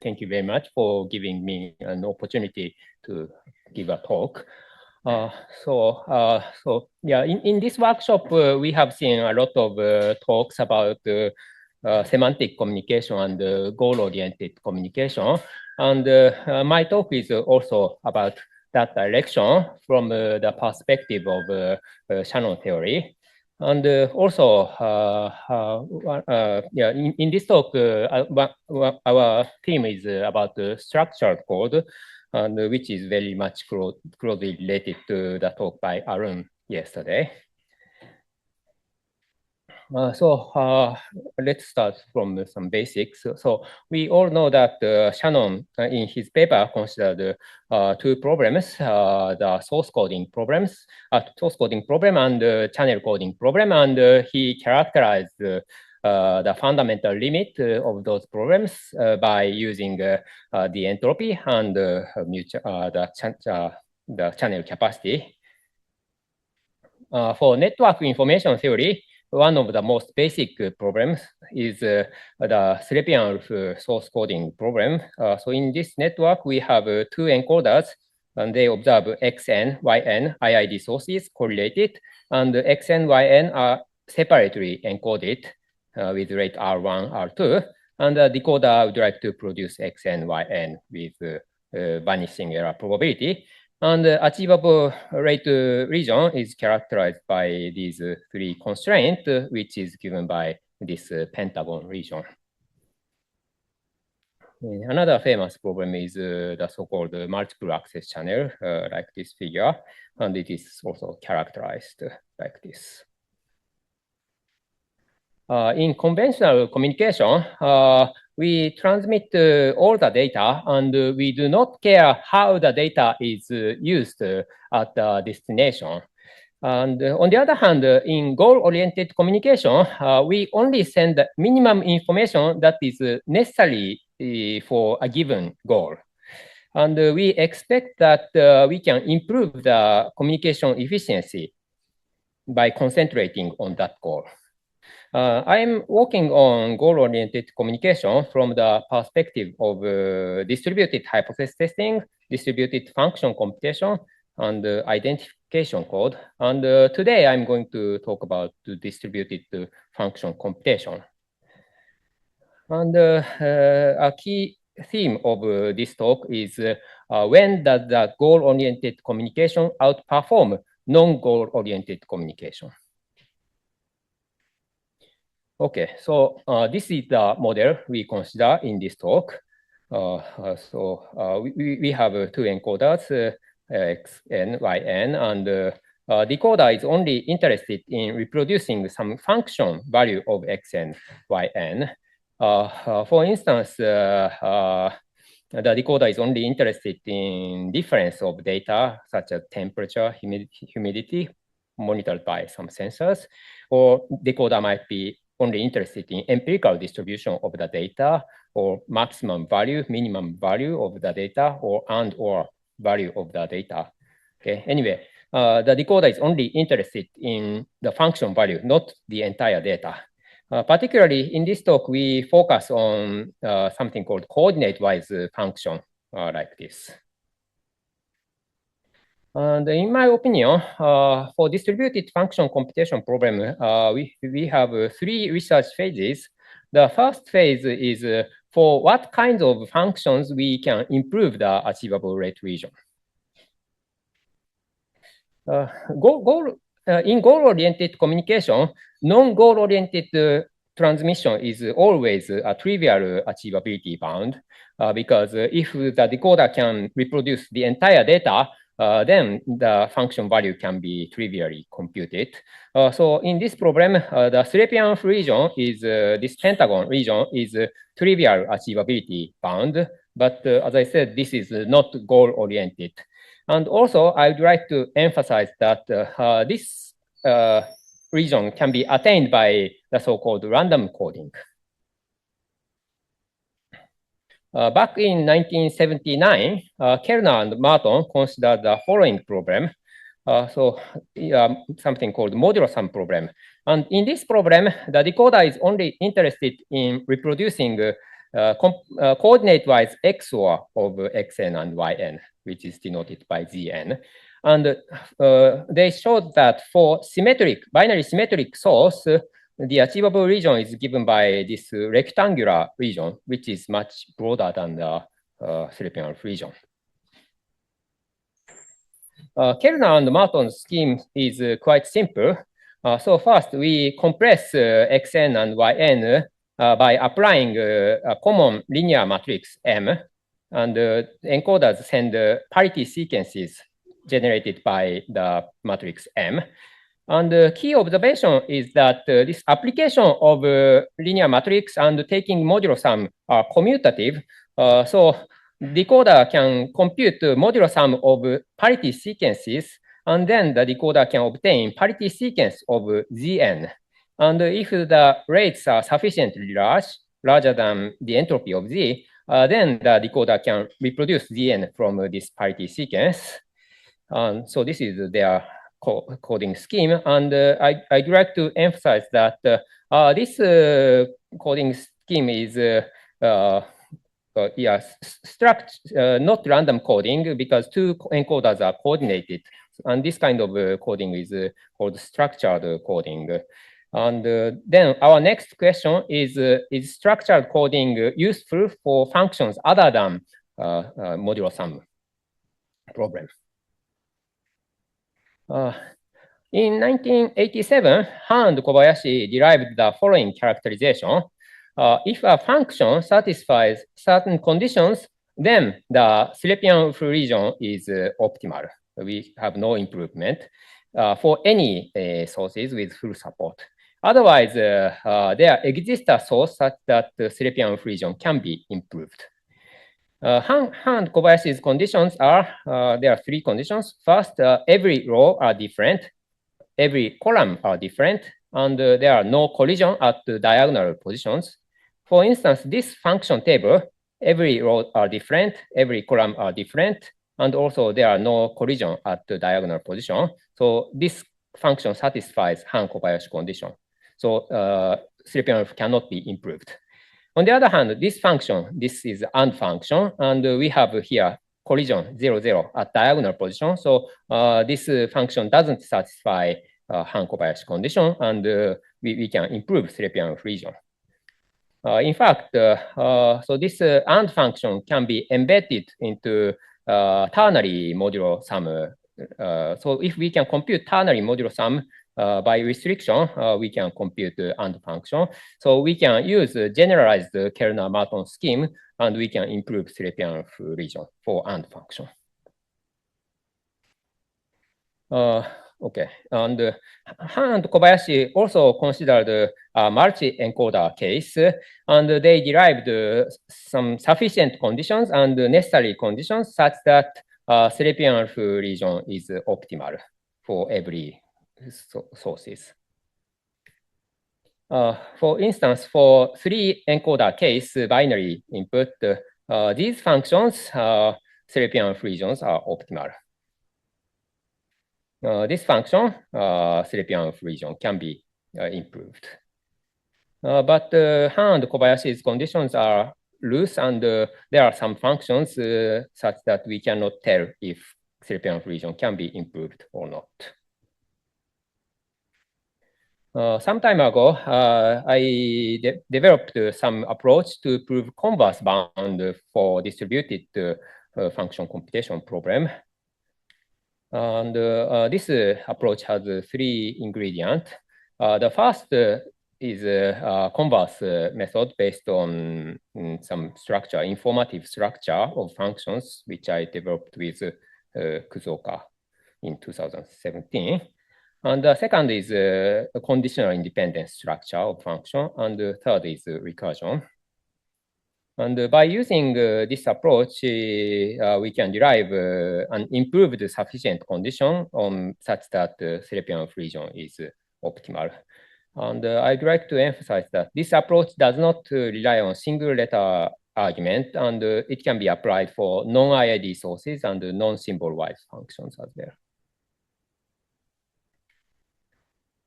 Thank you very much for giving me an opportunity to give a talk. Yeah, in this workshop, we have seen a lot of talks about semantic communication and goal-oriented communication. And my talk is also about that direction from the perspective of Shannon theory. And also, yeah, in this talk, our theme is about structured code, and which is very much closely related to the talk by Arun yesterday. Let's start from some basics. So we all know that Shannon, in his paper, considered two problems: the source coding problem and channel coding problem, and he characterized the fundamental limit of those problems by using the entropy and the channel capacity. For network information theory, one of the most basic problems is the Slepyan source coding problem. So in this network, we have two encoders, and they observe xn, yn, IID sources correlated, and xn, yn are separately encoded with rate R1, R2, and the decoder would like to produce xn, yn with vanishing error probability. And the achievable rate region is characterized by these three constraints, which is given by this pentagon region. Another famous problem is the so-called multiple access channel, like this figure, and it is also characterized like this. In conventional communication, we transmit all the data, and we do not care how the data is used at the destination. And on the other hand, in goal-oriented communication, we only send minimum information that is necessary for a given goal. And we expect that we can improve the communication efficiency by concentrating on that goal. I'm working on goal-oriented communication from the perspective of distributed hypothesis testing, distributed function computation, and identification code. And today I'm going to talk about the distributed function computation. And a key theme of this talk is when does the goal-oriented communication outperform non-goal-oriented communication? Okay, so this is the model we consider in this talk. We have two encoders, xn, yn, and decoder is only interested in reproducing some function value of xn, yn. For instance, the decoder is only interested in difference of data, such as temperature, humidity, monitored by some sensors, or decoder might be only interested in empirical distribution of the data, or maximum value, minimum value of the data, or value of the data. Okay. Anyway, the decoder is only interested in the function value, not the entire data. Particularly in this talk, we focus on something called coordinate-wise function, like this. And in my opinion, for distributed function computation problem, we have three research phases. The first phase is for what kinds of functions we can improve the achievable rate region. In goal-oriented communication, non-goal-oriented transmission is always a trivial achievability bound, because if the decoder can reproduce the entire data, then the function value can be trivially computed. So in this problem, the Slepyan region is, this pentagon region is trivial achievability bound. But as I said, this is not goal-oriented. And also, I would like to emphasize that this region can be attained by the so-called random coding. Back in 1979, Kellner and Martin considered the following problem. Something called modular sum problem. And in this problem, the decoder is only interested in reproducing coordinate-wise XOR of xn and yn, which is denoted by Zn. And they showed that for binary symmetric source, the achievable region is given by this rectangular region, which is much broader than the Selepian region. Kellner and Martin's scheme is quite simple. So first, we compress xn and yn by applying a common linear matrix M, and encoders send parity sequences generated by the matrix M. And the key observation is that this application of linear matrix and taking modulo sum are commutative. So decoder can compute modulo sum of parity sequences, and then the decoder can obtain parity sequence of Zn. And if the rates are sufficiently larger than the entropy of Z, then the decoder can reproduce Zn from this parity sequence. So this is their coding scheme. And I'd like to emphasize that this coding scheme is not random coding, because two encoders are coordinated. And this kind of coding is called structured coding. And then our next question is structured coding useful for functions other than modulo sum problem? In 1987, Han and Kobayashi derived the following characterization. If a function satisfies certain conditions, then the Selepian region is optimal. We have no improvement for any sources with full support. Otherwise, there exists a source such that the Selepian region can be improved. Han and Kobayashi's conditions are, there are three conditions. First, every row are different, every column are different, and there are no collision at the diagonal positions. For instance, this function table, every row are different, every column are different, and also there are no collision at the diagonal position. So this function satisfies Han-Kobayashi condition. So Selepian cannot be improved. On the other hand, this function, this is AND function, and we have here collision 0, 0 at diagonal position. So this function doesn't satisfy Han-Kobayashi condition, and we can improve Selepian region. In fact, so this AND function can be embedded into ternary modulo sum. So if we can compute ternary modulo sum by restriction, we can compute the AND function. So we can use generalized Kellner-Martin scheme, and we can improve Selepian region for AND function. Okay, and Han and Kobayashi also considered a multi-encoder case, and they derived some sufficient conditions and necessary conditions such that Selepian region is optimal for every sources. For instance, for 3 encoder case binary input, these functions, Selepian regions are optimal. This function, Selepian region, can be improved. But Han and Kobayashi's conditions are loose, and there are some functions such that we cannot tell if Selepian region can be improved or not. Some time ago, I developed some approach to prove converse bound for distributed function computation problem. And this approach has 3 ingredients. The first is a converse method based on some structure, informative structure of functions, which I developed with Kuzoka in 2017. And the second is a conditional independence structure of function, and the third is recursion. And by using this approach, we can derive an improved sufficient condition such that Selepian region is optimal. And I'd like to emphasize that this approach does not rely on single letter argument, and it can be applied for non-IID sources and non-symbol-wise functions as well.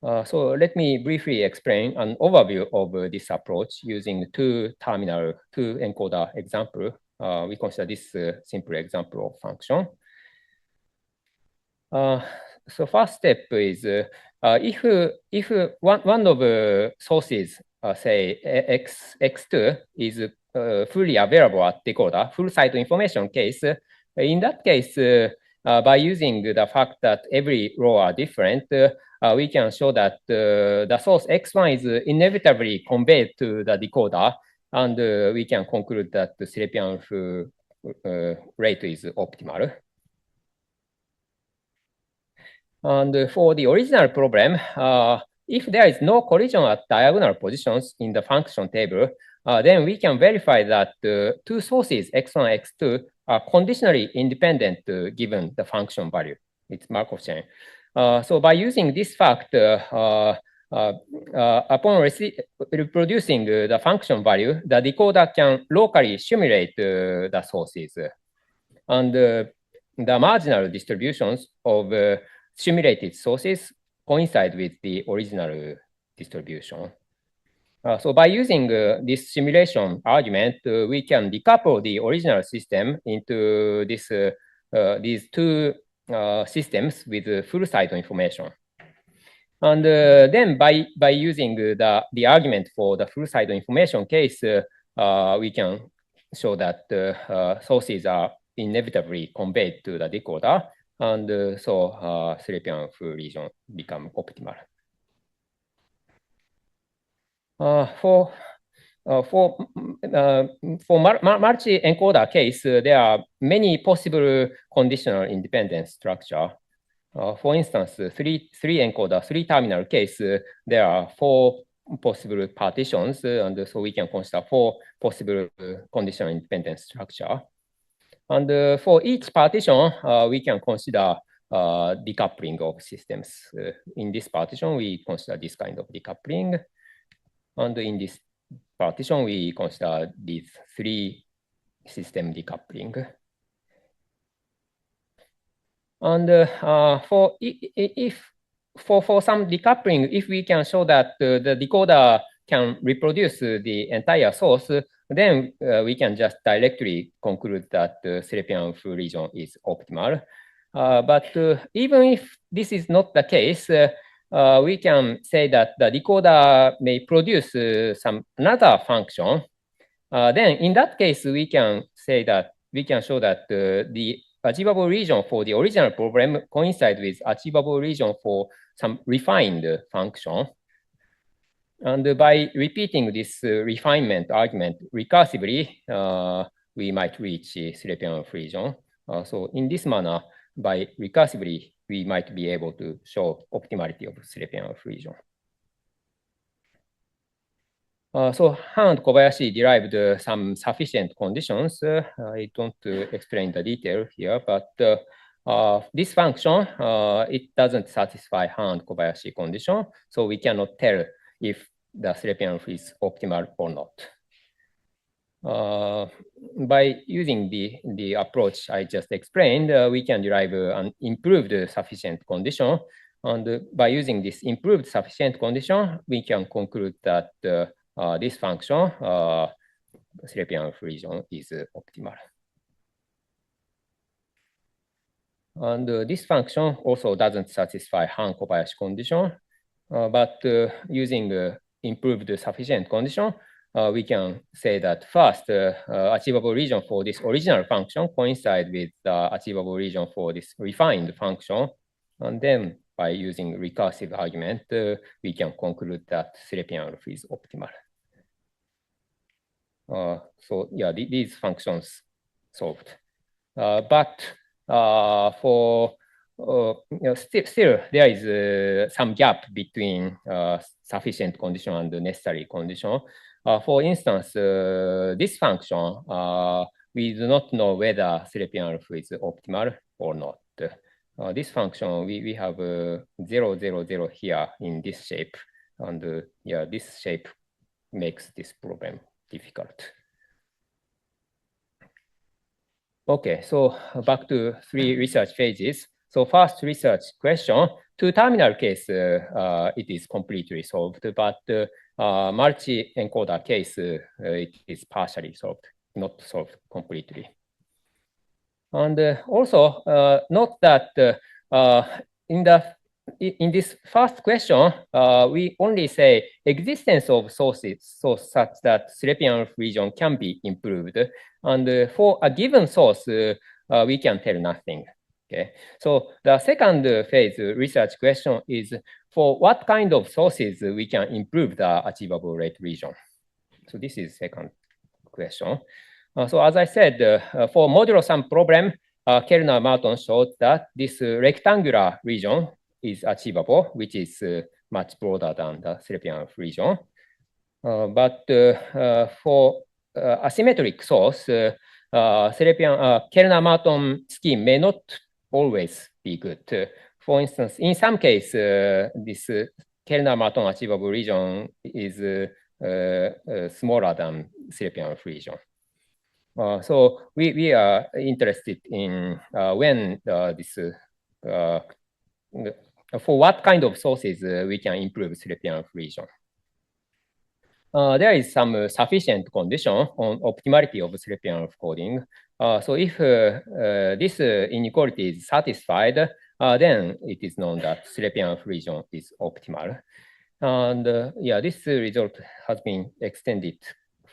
So let me briefly explain an overview of this approach using two encoder example. We consider this simple example of function. So first step is if one of sources, say x2, is fully available at decoder, full site information case, in that case, by using the fact that every row are different, we can show that the source x1 is inevitably conveyed to the decoder, and we can conclude that the Selepian rate is optimal. And for the original problem, if there is no collision at diagonal positions in the function table, then we can verify that the two sources, x1 and x2, are conditionally independent given the function value. It's Markov chain. So by using this fact, upon reproducing the function value, the decoder can locally simulate the sources. And the marginal distributions of simulated sources coincide with the original distribution. So by using this simulation argument, we can decouple the original system into these two systems with full site information. And then by using the argument for the full site information case, we can show that sources are inevitably conveyed to the decoder, and so Selepian full region become optimal. For multi-encoder case, there are many possible conditional independent structure. For instance, three encoder, three terminal case, there are 4 possible partitions, and so we can consider 4 possible conditional independent structure. And for each partition, we can consider decoupling of systems. In this partition, we consider this kind of decoupling. And in this partition, we consider these 3 system decoupling. And for some decoupling, if we can show that the decoder can reproduce the entire source, then we can just directly conclude that the Selepian full region is optimal. But even if this is not the case, we can say that the decoder may produce some another function. Then in that case, we can say that we can show that the achievable region for the original problem coincides with achievable region for some refined function. And by repeating this refinement argument recursively, we might reach Selepian region. So in this manner, by recursively, we might be able to show optimality of Selepian region. So Han and Kobayashi derived some sufficient conditions. I don't explain the detail here, but this function, it doesn't satisfy Han and Kobayashi condition, so we cannot tell if the Selepian is optimal or not. By using the approach I just explained, we can derive an improved sufficient condition. And by using this improved sufficient condition, we can conclude that this function, Selepian region, is optimal. And this function also doesn't satisfy Han-Kobayashi condition, but using improved sufficient condition, we can say that first, achievable region for this original function coincide with the achievable region for this refined function. And then by using recursive argument, we can conclude that Selepian is optimal. So yeah, these functions solved. But for still there is some gap between sufficient condition and necessary condition. For instance, this function, we do not know whether Selepian is optimal or not. This function, we have 0, 0, 0 here in this shape. And yeah, this shape makes this problem difficult. Okay, so back to 3 research phases. So first research question, two-terminal case, it is completely solved, but multi-encoder case, it is partially solved, not solved completely. And also, note that in this first question, we only say existence of sources such that Selepian region can be improved. And for a given source, we can tell nothing. Okay. So the second phase research question is for what kind of sources we can improve the achievable rate region. So this is second question. So as I said, for modulo sum problem, Kellner-Martin showed that this rectangular region is achievable, which is much broader than the Selepian region. But for asymmetric source, Kellner-Martin scheme may not always be good. For instance, in some case, this Kellner-Martin achievable region is smaller than Selepian region. So we are interested in when this for what kind of sources we can improve Selepian region. There is some sufficient condition on optimality of Selepian coding. So if this inequality is satisfied, then it is known that Selepian region is optimal. And yeah, this result has been extended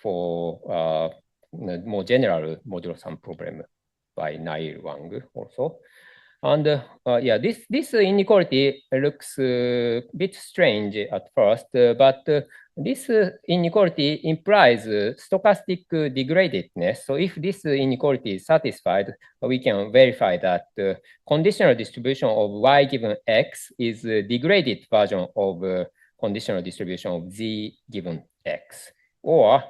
for more general modulo sum problem by Nail Wang also. And yeah, this inequality looks a bit strange at first, but this inequality implies stochastic degradedness. So if this inequality is satisfied, we can verify that conditional distribution of y given x is a degraded version of conditional distribution of z given x, or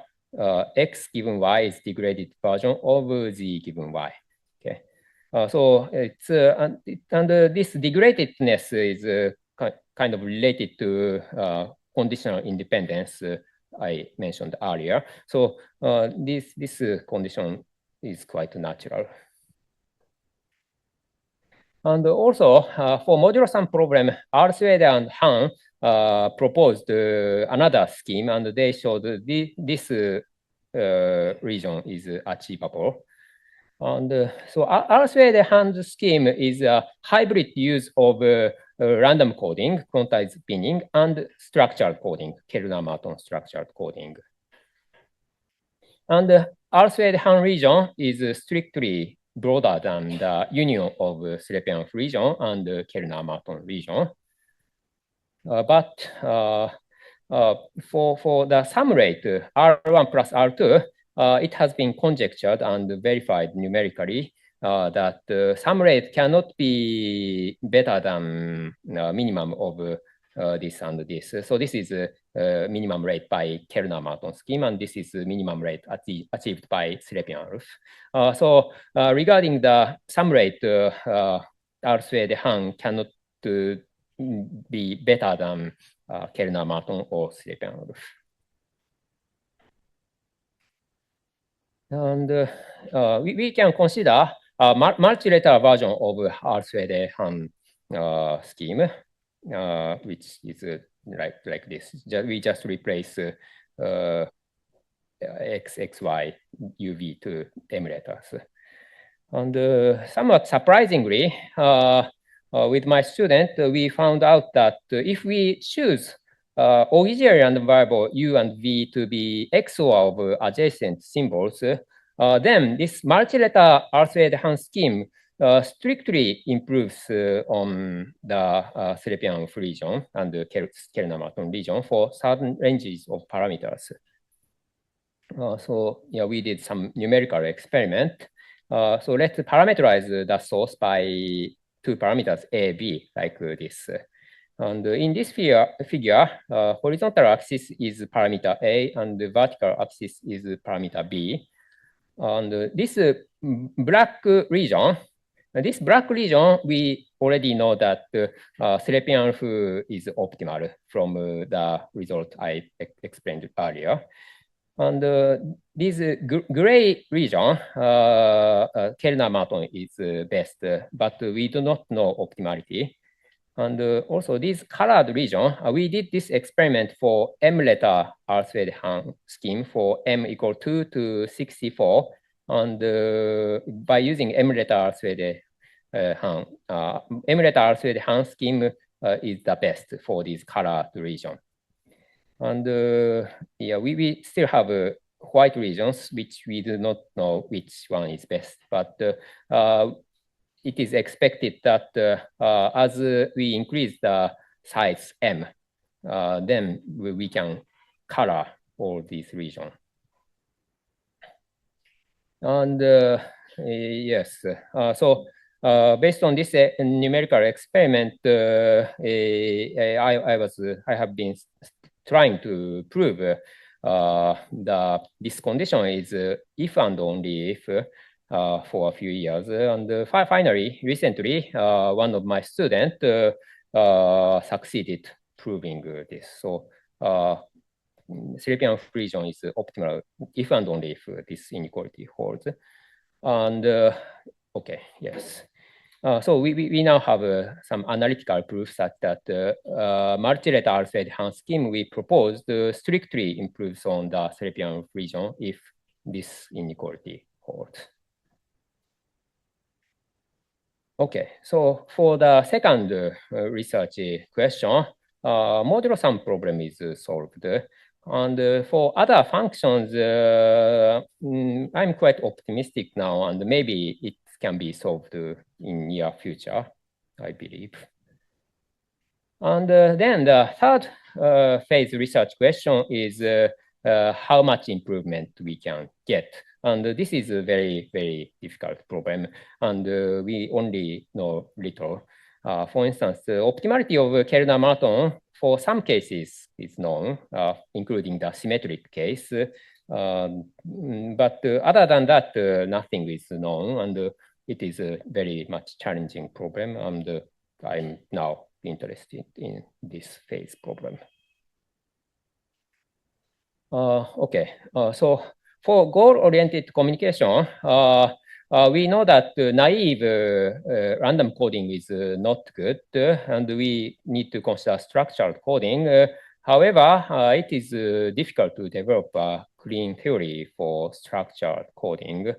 x given y is degraded version of z given y. Okay. So it's and this degradedness is kind of related to conditional independence I mentioned earlier. So this condition is quite natural. And also for modulo sum problem, Arswede and Han proposed another scheme, and they showed this region is achievable. And so Arswede-Han's scheme is a hybrid use of random coding, quantized binning, and structured coding, Kellner-Martin structured coding. And Arswede-Han region is strictly broader than the union of Selepian region and Kellner-Martin region. But for the sum rate, R1 plus R2, it has been conjectured and verified numerically that sum rate cannot be better than minimum of this and this. So this is minimum rate by Kellner-Martin scheme, and this is minimum rate achieved by Selepian. So regarding the sum rate, Arswede-Han cannot be better than Kellner-Martin or Selepian. And we can consider a multilateral version of Arswede-Han scheme, which is like this. We just replace x, x, y, u, v to emulators. And somewhat surprisingly, with my student, we found out that if we choose auxiliary random variable u and v to be XOR of adjacent symbols, then this multiletter Arswede-Han scheme strictly improves on the Selepian region and the Kellner-Martin region for certain ranges of parameters. So yeah, we did some numerical experiment. So let's parameterize the source by two parameters A, B, like this. And in this figure, horizontal axis is parameter A, and the vertical axis is parameter B. And this black region, we already know that Selepian is optimal from the result I explained earlier. And this gray region, Kellner-Martin is best, but we do not know optimality. And also these colored region, we did this experiment for M letter R-squared Han scheme for M equal 2 to 64. And by using M letter R-squared Han, M letter R-squared Han scheme is the best for these colored region. And yeah, we still have white regions, which we do not know which one is best. But it is expected that as we increase the size M, then we can color all these regions. And yes, so based on this numerical experiment, I have been trying to prove this condition is if and only if for a few years. And finally, recently, one of my students succeeded proving this. So Selepian region is optimal if and only if this inequality holds. And okay, yes. So we now have some analytical proof that multilateral R-squared Han scheme we proposed strictly improves on the Selepian region if this inequality holds. Okay, so for the second research question, modulo sum problem is solved. And for other functions, I'm quite optimistic now, and maybe it can be solved in near future, I believe. And then the third phase research question is how much improvement we can get. And this is a very, very difficult problem. And we only know little. For instance, the optimality of Kellner-Martin for some cases is known, including the symmetric case. But other than that, nothing is known. And it is a very much challenging problem. And I'm now interested in this phase problem. Okay, so for goal-oriented communication, we know that naive random coding is not good, and we need to consider structured coding. However, it is difficult to develop a clean theory for structured coding.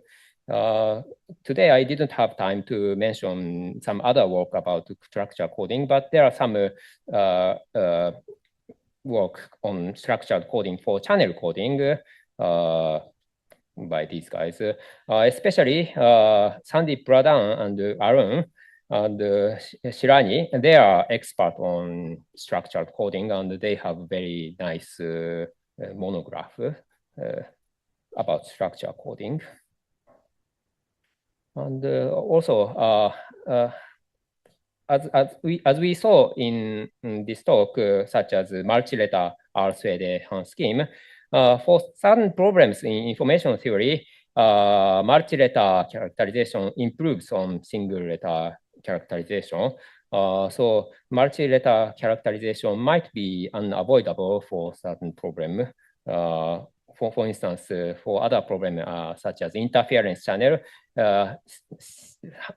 Today, I didn't have time to mention some other work about structured coding, but there are some work on structured coding for channel coding by these guys, especially Sandeep Pradhan and Arun and Shirani. They are expert on structured coding, and they have very nice monograph about structured coding. And also, as we saw in this talk, such as multiletter R-squared Han scheme, for certain problems in information theory, multiletter characterization improves on single letter characterization. So multiletter characterization might be unavoidable for certain problem. For instance, for other problems such as interference channel,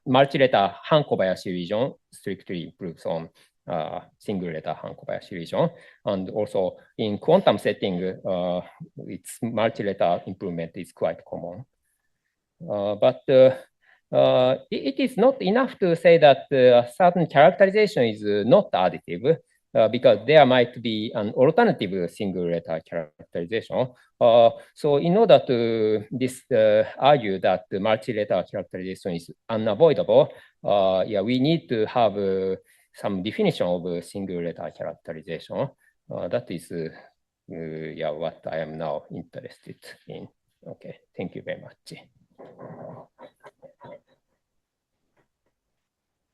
multiletter Han Kobayashi region strictly improves on single letter Han Kobayashi region. And also in quantum setting, its multiletter improvement is quite common. But it is not enough to say that certain characterization is not additive. Because there might be an alternative single letter characterization. So in order to argue that the multi-letter characterization is unavoidable, yeah, we need to have some definition of single letter characterization. That is yeah, what I am now interested in. Okay, thank you very much.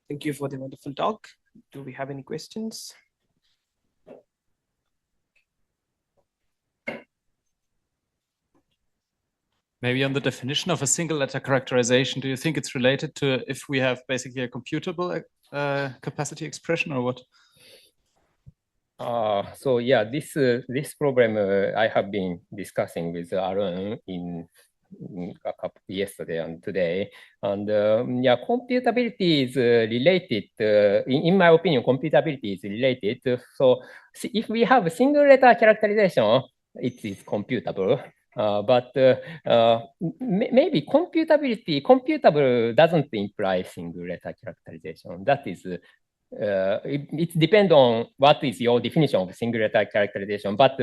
Thank you for the wonderful talk. Do we have any questions? Maybe on the definition of a single letter characterization, do you think it's related to if we have basically a computable capacity expression or what? So yeah, this problem I have been discussing with Arun in yesterday and today. And yeah, computability is related. In my opinion, computability is related. So if we have a single letter characterization, it is computable. But maybe computable doesn't imply single letter characterization. That is, it depends on what is your definition of single letter characterization. But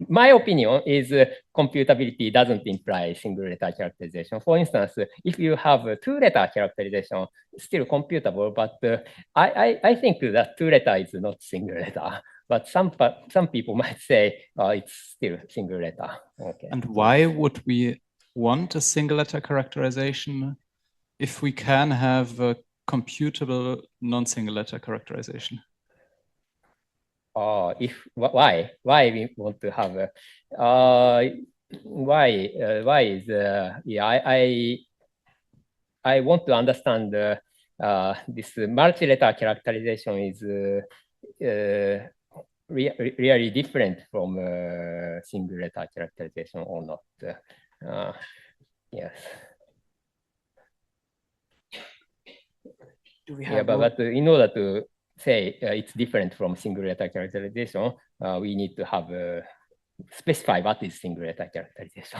my opinion is computability doesn't imply single letter characterization. For instance, if you have a two letter characterization, still computable, but I think that two letter is not single letter. But some people might say it's still single letter. Okay. And why would we want a single letter characterization if we can have a computable non-single letter characterization? Why we want to have why is yeah, I want to understand this multi-letter characterization is really different from single letter characterization or not. Yes. Do we have Yeah, but in order to say it's different from single letter characterization, we need to have specify what is single letter characterization.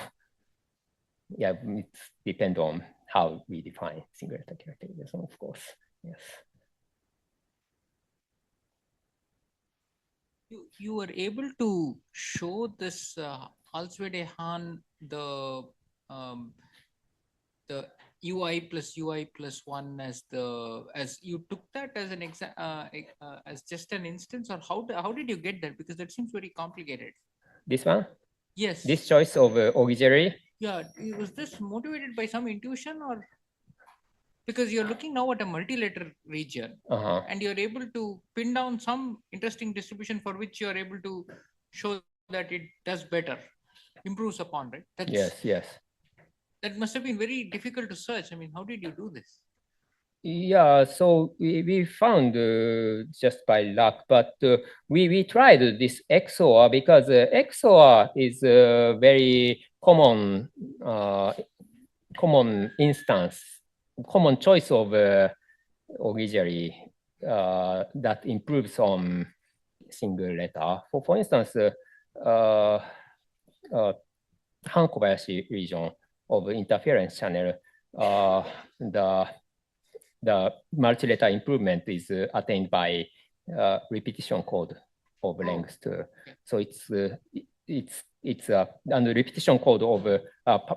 Yeah, it depends on how we define single letter characterization, of course. Yes. You were able to show this Alswede-Hahn, the UI plus UI plus 1 as you took that as an as just an instance, or how did you get that? Because that seems very complicated. This one? Yes. This choice of auxiliary? Yeah. Was this motivated by some intuition, or because you're looking now at a multi-letter region and you're able to pin down some interesting distribution for which you're able to show that it does better, improves upon, right? Yes. That must have been very difficult to search. I mean, how did you do this? Yeah, so we found just by luck, but we tried this XOR because XOR is a very common common choice of auxiliary that improves on single letter. For instance, Han-Kobayashi region of interference channel, the multi-letter improvement is attained by repetition code of length. So it's and the repetition code of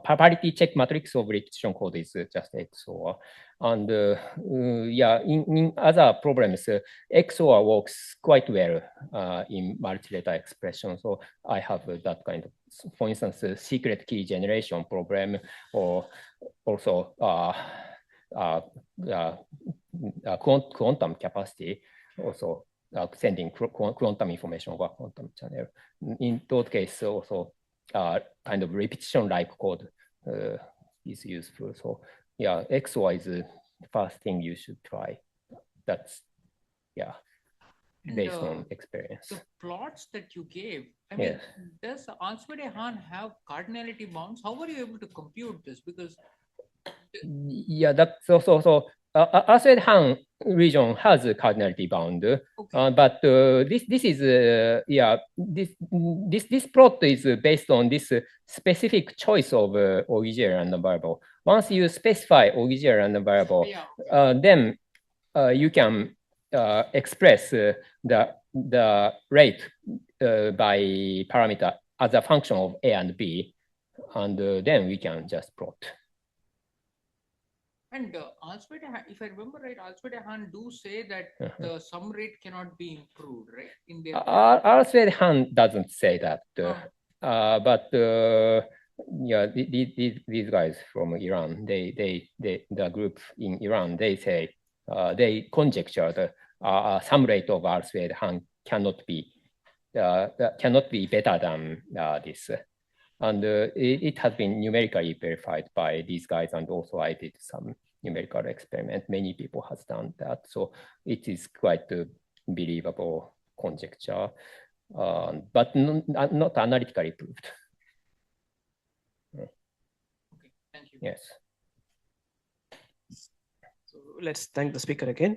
parity check matrix of repetition code is just XOR. And yeah, in other problems, XOR works quite well in multi-letter expression. So I have that kind of, for instance, secret key generation problem, or also quantum capacity, also sending quantum information over quantum channel. In those cases, also kind of repetition-like code is useful. So yeah, XOR is the first thing you should try. That's, yeah, based on experience. The plots that you gave, I mean, does Alswede-Hahn have cardinality bounds? How were you able to compute this? Because yeah, that's so Alswede-Hahn region has a cardinality bound, but this is yeah, this plot is based on this specific choice of auxiliary random variable. Once you specify auxiliary random variable, then you can express the rate by parameter as a function of A and B, and then we can just plot. And Alswede-Hahn, if I remember right, Alswede-Hahn do say that the sum rate cannot be improved, right? In their Alswede-Hahn doesn't say that, but yeah, these guys from Iran, the group in Iran, they say they conjecture the sum rate of Alswede-Hahn cannot be better than this. And it has been numerically verified by these guys, and also I did some numerical experiment. Many people has done that, so it is quite a believable conjecture, but not analytically proved. Yes. So let's thank the speaker again.